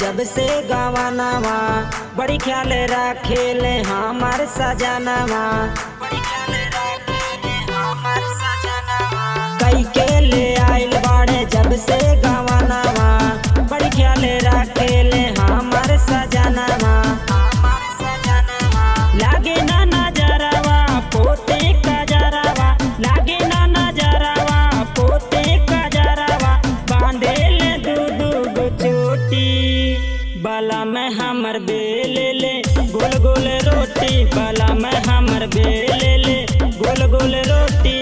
जब से गवानावा, बड़ी ख्याल रखेले हमार सजनावा, कई के ले आइल बाड़े जब से गवानावा, बड़ी ख्याल रखेले हमार सजनावा। लागे ना नजरवा पोते कजरवा, लागे ना नजरवा पोते कजरवा, बांधे ले दू गो चोटी, बाला में हमर बेले ले गोल गोल रोटी, बाला में हमर बेले ले गोल गोल रोटी।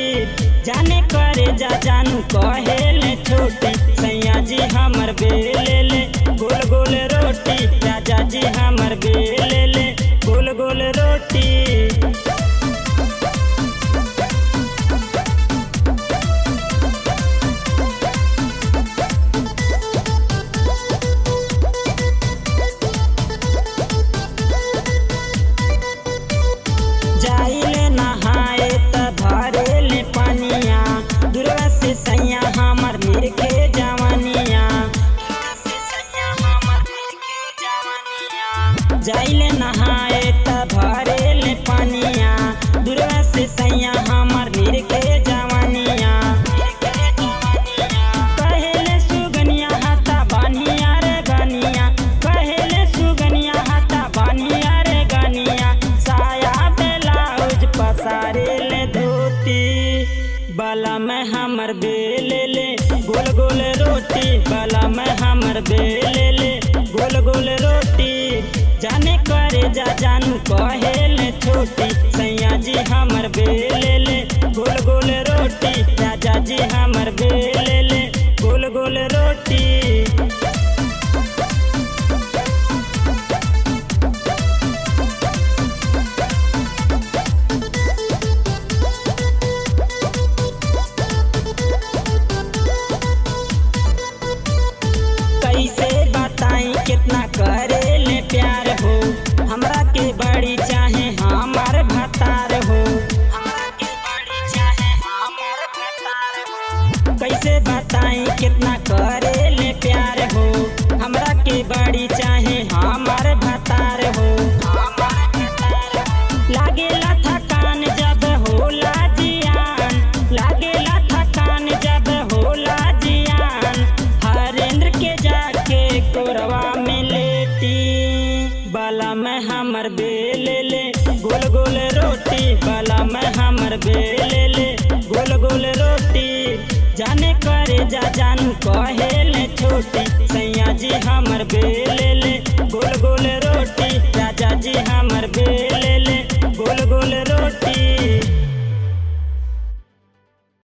जाने करे जा जानू कहे ले छोटी, सैया जी हमर बेले ले गोल गोल रोटी, राजा जी हमर बेले ले गोल गोल रोटी। जाइले नहाए त भरे ले पानिया, दूरवा से सैया हमर मिरखे जवानिया, जाइले नहाए त भरे ले पानिया, दूरवा से सैया हमर मिरखे जवानिया। कहेले सुगनिया हाथा बानिया रे गनिया, कहेले सुगनिया हाथा बानिया रे गनिया, साया ब्लाउज पसारे ले धोती, बाला में हमर बेले ले गोल गोल रोटी, बाला में हमर बेले ले गोल गोल रोटी। जाने करे जा जानू कहे ले छोटी, सैया जी हमर बेले ले गोल गोल रोटी, राजा जी हमर बेले ले गोल गोल रोटी। कैसे बताई कितना करे ले प्यार हो, हमरा के बड़ी चाहे हमार भतार हो, हमरा के बड़ी चाहे हमार भतार हो। कैसे बताई कितना करे ले प्यार हो, हमरा के बड़ी चाहे हमार भतार हो, लागेला थकान जब होला जियान, लागेला थकान जब होला जियान, हरेंद्र के जाके कोरवा में लेटी, बाला में हमर बेले ले गोल गोल रोटी, बाला में हमर बेले ले गोल गोल रोटी। जाने करे जा जानू कहे ले छोटी, सैया जी हमर बेले ले गोल गोल रोटी, राजा जी हमर बेले